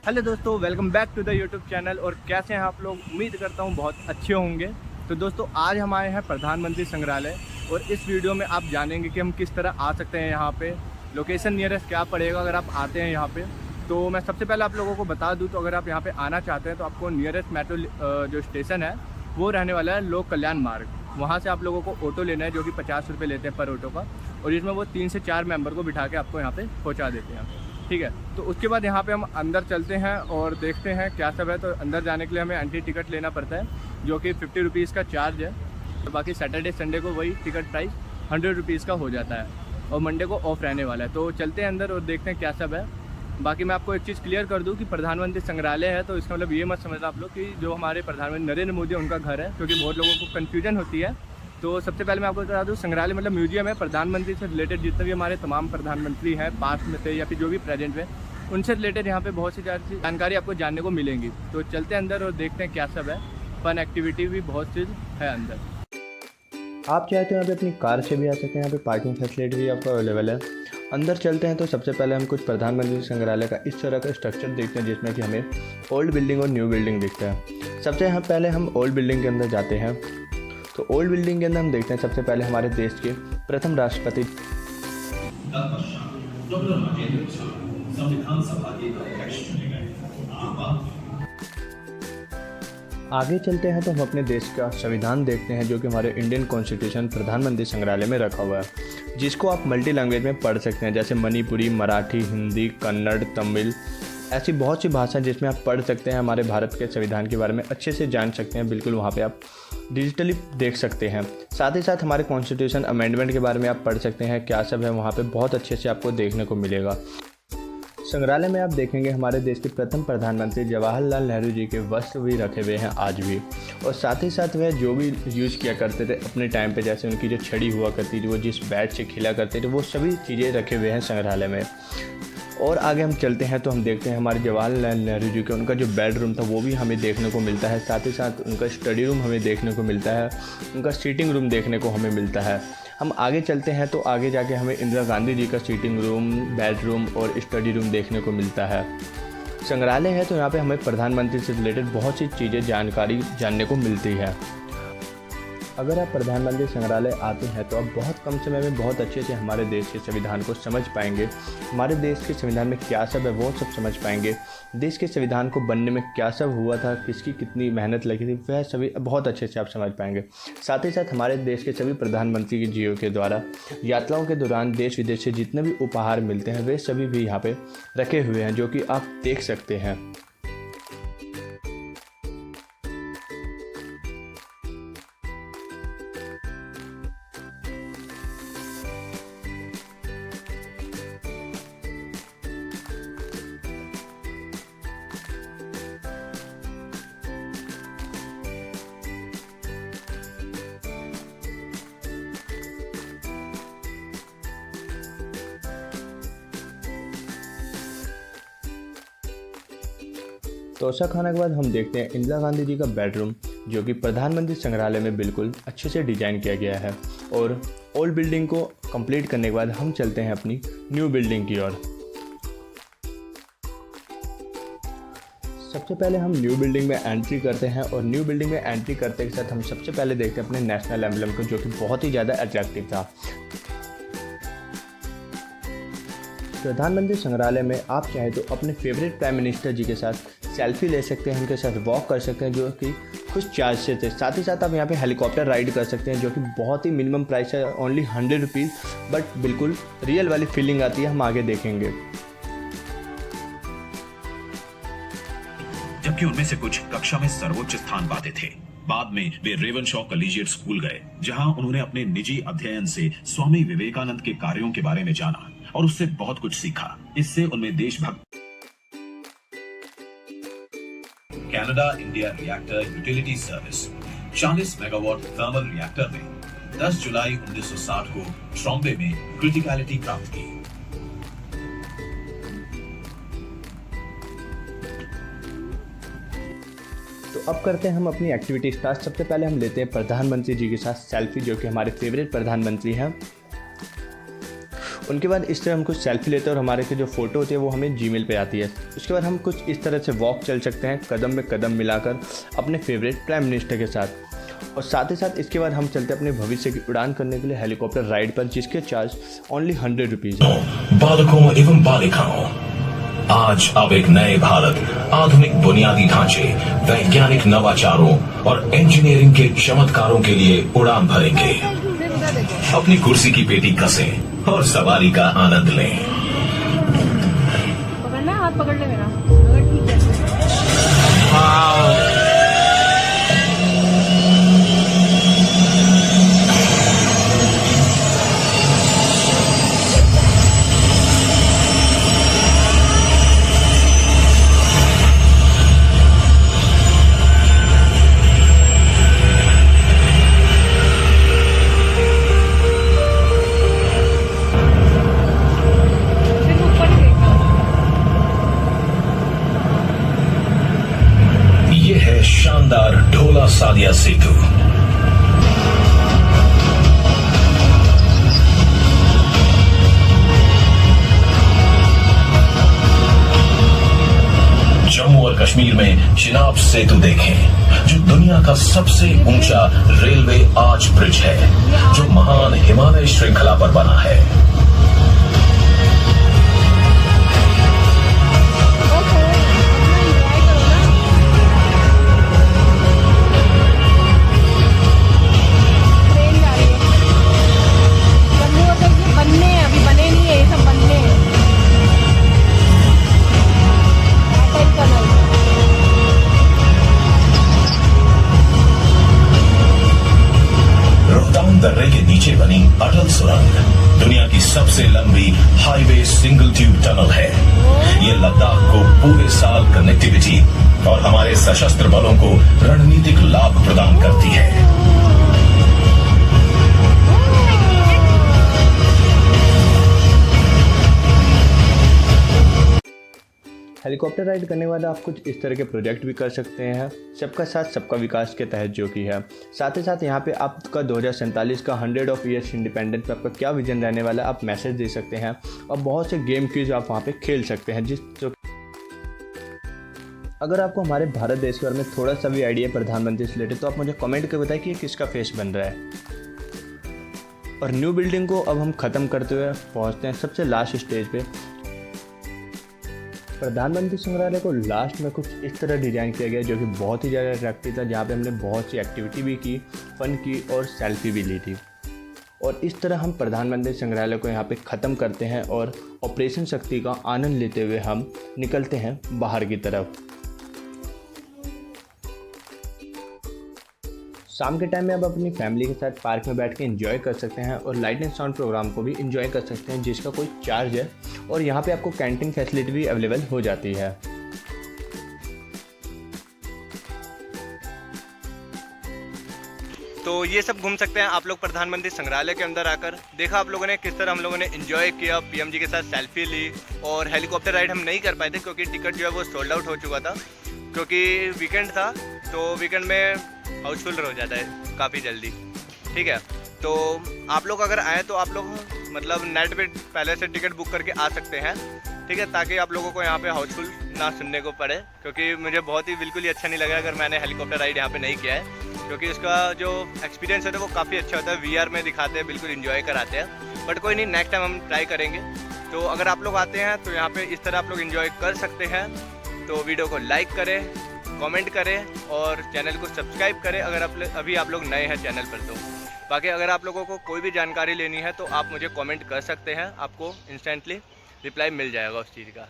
Hello दोस्तों, welcome back to the YouTube channel. और कैसे हैं आप लोग? उम्मीद करता हूं बहुत अच्छे होंगे। तो दोस्तों, आज हम आए हैं प्रधानमंत्री संग्रहालय और इस वीडियो में आप जानेंगे कि हम किस तरह आ सकते हैं यहाँ पे। लोकेशन नियरेस्ट क्या पड़ेगा अगर आप आते हैं यहाँ पे। तो मैं सबसे पहले आप लोगों को बता दूँ, तो अगर आप यहाँ पर आना चाहते हैं तो आपको नियरेस्ट मेट्रो जो स्टेशन है वो रहने वाला है लोक कल्याण मार्ग। वहाँ से आप लोगों को ऑटो लेना है, जो कि 50 रुपये लेते हैं पर ऑटो का, और इसमें वो 3 से 4 मेंबर को बिठा के आपको यहाँ पे पहुँचा देते हैं। ठीक है, तो उसके बाद यहाँ पे हम अंदर चलते हैं और देखते हैं क्या सब है। तो अंदर जाने के लिए हमें एंट्री टिकट लेना पड़ता है, जो कि 50 रुपीज़ का चार्ज है। तो बाकी सैटरडे संडे को वही टिकट प्राइस 100 रुपीज़ का हो जाता है, और मंडे को ऑफ रहने वाला है। तो चलते हैं अंदर और देखते हैं क्या सब है। बाकी मैं आपको एक चीज़ क्लियर कर दूं कि प्रधानमंत्री संग्रहालय है, तो इसका मतलब ये मत समझना आप लोग कि जो हमारे प्रधानमंत्री नरेंद्र मोदी उनका घर है, क्योंकि बहुत लोगों को कन्फ्यूजन होती है। तो सबसे पहले मैं आपको बता दूं, संग्रहालय मतलब म्यूजियम है। प्रधानमंत्री से रिलेटेड जितने भी हमारे तमाम प्रधानमंत्री हैं पास्ट में से या फिर जो भी प्रेजेंट में, उनसे रिलेटेड यहाँ पे बहुत सी जानकारी आपको जानने को मिलेंगी। तो चलते हैं अंदर और देखते हैं क्या सब है। फन एक्टिविटी भी बहुत चीज़ है अंदर। आप चाहे तो यहाँ पे अपनी कार से भी आ सकते हैं। यहाँ पे पार्किंग फैसिलिटी भी आपको अवेलेबल है। अंदर चलते हैं तो सबसे पहले हम कुछ प्रधानमंत्री संग्रहालय का इस तरह का स्ट्रक्चर देखते हैं, जिसमें कि हमें ओल्ड बिल्डिंग और न्यू बिल्डिंग दिखता है। सबसे पहले हम ओल्ड बिल्डिंग के अंदर जाते हैं। तो ओल्ड बिल्डिंग के अंदर हम देखते हैं सबसे पहले हमारे देश के प्रथम राष्ट्रपति संविधान सभा के अध्यक्ष चुने गए। आगे चलते हैं तो हम अपने देश का संविधान देखते हैं, जो कि हमारे इंडियन कॉन्स्टिट्यूशन प्रधानमंत्री संग्रहालय में रखा हुआ है, जिसको आप मल्टी लैंग्वेज में पढ़ सकते हैं, जैसे मणिपुरी, मराठी, हिंदी, कन्नड़, तमिल, ऐसी बहुत सी भाषा जिसमें आप पढ़ सकते हैं। हमारे भारत के संविधान के बारे में अच्छे से जान सकते हैं। बिल्कुल वहाँ पे आप डिजिटली देख सकते हैं। साथ ही साथ हमारे कॉन्स्टिट्यूशन अमेंडमेंट के बारे में आप पढ़ सकते हैं, क्या सब है वहाँ पे बहुत अच्छे से आपको देखने को मिलेगा। संग्रहालय में आप देखेंगे हमारे देश के प्रथम प्रधानमंत्री जवाहरलाल नेहरू जी के वस्त्र भी रखे हुए हैं आज भी, और साथ ही साथ वह जो भी यूज़ किया करते थे अपने टाइम पे, जैसे उनकी जो छड़ी हुआ करती थी, वो जिस बैट से खेला करते थे, वो सभी चीज़ें रखे हुए हैं संग्रहालय में। और आगे हम चलते हैं तो हम देखते हैं हमारे जवाहरलाल नेहरू जी का उनका जो बेडरूम था वो भी हमें देखने को मिलता है। साथ ही साथ उनका स्टडी रूम हमें देखने को मिलता है, उनका सीटिंग रूम देखने को हमें मिलता है। हम आगे चलते हैं तो आगे जाके हमें इंदिरा गांधी जी का सीटिंग रूम, बेडरूम और स्टडी रूम देखने को मिलता है। संग्रहालय है तो यहाँ पे हमें प्रधानमंत्री से रिलेटेड बहुत सी चीज़ें जानकारी जानने को मिलती है। अगर आप प्रधानमंत्री संग्रहालय आते हैं तो आप बहुत कम समय में बहुत अच्छे से हमारे देश के संविधान को समझ पाएंगे। हमारे देश के संविधान में क्या सब है वो सब समझ पाएंगे। देश के संविधान को बनने में क्या सब हुआ था, किसकी कितनी मेहनत लगी थी, वह सभी बहुत अच्छे से आप समझ पाएंगे। साथ ही साथ हमारे देश के सभी प्रधानमंत्री के जीओ के द्वारा यात्राओं के दौरान देश विदेश से जितने भी उपहार मिलते हैं वे सभी भी यहाँ पे रखे हुए हैं, जो कि आप देख सकते हैं। तोशा खाने के बाद हम देखते हैं इंदिरा गांधी जी का बेडरूम, जो कि प्रधानमंत्री संग्रहालय में बिल्कुल अच्छे से डिजाइन किया गया है। और ओल्ड बिल्डिंग को कंप्लीट करने के बाद हम चलते हैं अपनी न्यू बिल्डिंग की ओर। सबसे पहले हम न्यू बिल्डिंग में एंट्री करते हैं, और न्यू बिल्डिंग में एंट्री करते के साथ हम सबसे पहले देखते हैं अपने नेशनल एम्बलम को, जो कि बहुत ही ज़्यादा अट्रैक्टिव था। प्रधानमंत्री संग्रहालय में आप चाहे तो अपने फेवरेट प्राइम मिनिस्टर जी के साथ सेल्फी ले सकते हैं, उनके साथ वॉक कर सकते हैं, जो कि कुछ चार्ज से थे। साथ ही साथ आप यहाँ पे हेलीकॉप्टर राइड कर सकते हैं, जो कि बहुत ही मिनिमम प्राइस है, ओनली 100 रुपीज़, बट बिल्कुल रियल वाली फीलिंग आती है। हम आगे देखेंगे। जबकि उनमें से कुछ कक्षा में सर्वोच्च स्थान पाते थे। बाद में वे रेवन शॉ कॉलेजिएट स्कूल गए, जहां उन्होंने अपने निजी अध्ययन से स्वामी विवेकानंद के कार्यों के बारे में जाना और उससे बहुत कुछ सीखा। इससे उनमें देशभक्त Canada India reactor utility service 40 megawatt thermal reactor में 10 जुलाई 1960 को ट्रॉम्बे में क्रिटिकलिटी प्राप्त की। तो अब करते हैं हम अपनी एक्टिविटी स्टार्ट। सबसे पहले हम लेते हैं प्रधानमंत्री जी के साथ सेल्फी, जो कि हमारे फेवरेट प्रधानमंत्री हैं। उनके बाद इस तरह हम कुछ सेल्फी लेते हैं और हमारे की जो फ़ोटो होती है वो हमें जीमेल पे आती है। उसके बाद हम कुछ इस तरह से वॉक चल सकते हैं कदम में कदम मिलाकर अपने फेवरेट प्राइम मिनिस्टर के साथ। और साथ ही साथ इसके बाद हम चलते हैं अपने भविष्य की उड़ान करने के लिए हेलीकॉप्टर राइड पर, जिसके चार्ज ओनली 100 रुपीज़ है। बालकों एवं बालिकाओं, आज अब एक नए भारत, आधुनिक बुनियादी ढांचे, वैज्ञानिक नवाचारों और इंजीनियरिंग के चमत्कारों के लिए उड़ान भरेंगे। अपनी कुर्सी की पेटी कसें और सवारी का आनंद लें। पकड़ना, हाथ पकड़ ले मेरा, अगर ठीक है। शानदार ढोला सादिया सेतु। जम्मू और कश्मीर में चिनाब सेतु देखें, जो दुनिया का सबसे ऊंचा रेलवे आर्च ब्रिज है, जो महान हिमालय श्रृंखला पर बना है। दर्रे के नीचे बनी अटल सुरंग दुनिया की सबसे लंबी हाईवे सिंगल ट्यूब टनल है। ये लद्दाख को पूरे साल कनेक्टिविटी और हमारे सशस्त्र बलों को रणनीतिक लाभ प्रदान करती है। हेलीकॉप्टर राइड करने के बाद आप कुछ इस तरह के प्रोजेक्ट भी कर सकते हैं, सबका साथ सबका विकास के तहत जो कि है। साथ ही साथ यहाँ पे आपका 2047 का 100 ऑफ ईयर्स इंडिपेंडेंस पे आपका क्या विजन रहने वाला है आप मैसेज दे सकते हैं, और बहुत से गेम क्यूज आप वहाँ पे खेल सकते हैं। अगर आपको हमारे भारत देश के बारे में थोड़ा सा भी आइडिया प्रधानमंत्री से रिलेटेड, तो आप मुझे कमेंट करके बताएं कि ये किसका फेस बन रहा है। और न्यू बिल्डिंग को अब हम ख़त्म करते हुए पहुँचते हैं सबसे लास्ट स्टेज पे। प्रधानमंत्री संग्रहालय को लास्ट में कुछ इस तरह डिज़ाइन किया गया जो कि बहुत ही ज़्यादा अट्रैक्टिव था, जहाँ पे हमने बहुत सी एक्टिविटी भी की, फन की और सेल्फी भी ली थी। और इस तरह हम प्रधानमंत्री संग्रहालय को यहाँ पे ख़त्म करते हैं और ऑपरेशन शक्ति का आनंद लेते हुए हम निकलते हैं बाहर की तरफ। शाम के टाइम में आप अपनी फैमिली के साथ पार्क में बैठ के एंजॉय कर सकते हैं और लाइट एंड साउंड प्रोग्राम को भी एंजॉय कर सकते हैं, जिसका कोई चार्ज है। और यहाँ पे आपको कैंटीन फैसिलिटी भी अवेलेबल हो जाती है। तो ये सब घूम सकते हैं आप लोग प्रधानमंत्री संग्रहालय के अंदर आकर। देखा आप लोगों ने किस तरह हम लोगों ने एंजॉय किया, पीएम जी के साथ सेल्फी ली। और हेलीकॉप्टर राइड हम नहीं कर पाए थे क्योंकि टिकट जो है वो सोल्ड आउट हो चुका था, क्योंकि वीकेंड था। तो वीकेंड में हाउसफुल हो जाता है काफ़ी जल्दी, ठीक है। तो आप लोग अगर आएँ तो आप लोग मतलब नेट पे पहले से टिकट बुक करके आ सकते हैं, ठीक है, ताकि आप लोगों को यहाँ पे हाउसफुल ना सुनने को पड़े। क्योंकि मुझे बहुत ही बिल्कुल ही अच्छा नहीं लगा अगर मैंने हेलीकॉप्टर राइड यहाँ पे नहीं किया है, क्योंकि उसका जो एक्सपीरियंस होता है वो काफ़ी अच्छा होता है। VR में दिखाते हैं, बिल्कुल इन्जॉय कराते हैं। बट कोई नहीं, नेक्स्ट टाइम हम ट्राई करेंगे। तो अगर आप लोग आते हैं तो यहाँ पर इस तरह आप लोग इन्जॉय कर सकते हैं। तो वीडियो को लाइक करें, कमेंट करें और चैनल को सब्सक्राइब करें अगर अभी आप लोग नए हैं चैनल पर। तो बाकी अगर आप लोगों को कोई भी जानकारी लेनी है तो आप मुझे कमेंट कर सकते हैं, आपको इंस्टेंटली रिप्लाई मिल जाएगा उस चीज़ का।